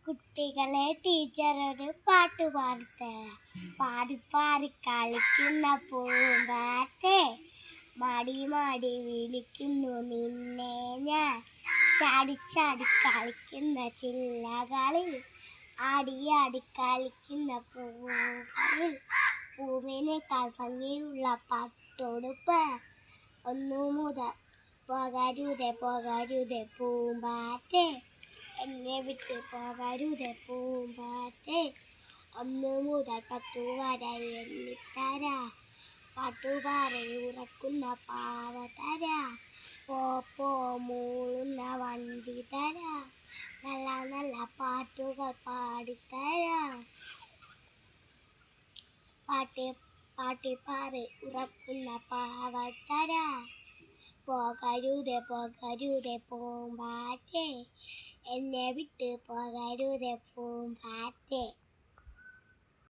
കുട്ടികളെ ടീച്ചർ ഒരു പാട്ട് പാടിത്തരാം. പാടി പാടി കളിക്കുന്ന പൂമ്പാറ്റേ, മാടി മാടി വിളിക്കുന്നു നിന്നെ ഞാൻ. ചാടി ചാടി കളിക്കുന്ന ചില്ലകളിൽ, ആടി ആടി കളിക്കുന്ന പൂവുകളിൽ, പൂവിനേക്കാൾ ഭംഗിയുള്ള പട്ടുടുപ്പ്. ഒന്നു മുതൽ പോകരുതേ പോകരുതേ പൂമ്പാറ്റേ, എന്നെ വിട്ട് പോകരുതേ പൂമ്പാറ്റേ. 1 മുതൽ 10 വരെ എണ്ണിത്തരാ, പാട്ടുപാടി ഉറക്കുന്ന പാവ തരാ. പോ പോ മൂളുന്ന വണ്ടി തരാ, നല്ല നല്ല പാട്ടുകൾ പാടിത്തരാ. പാട്ടി പാടി ഉറക്കുന്ന പാവ തരാ. പോകരുതേ പോകരുതേ പൂമ്പാറ്റേ, എന്നെ വിട്ട് പോകരുതേ പൂമ്പാറ്റേ.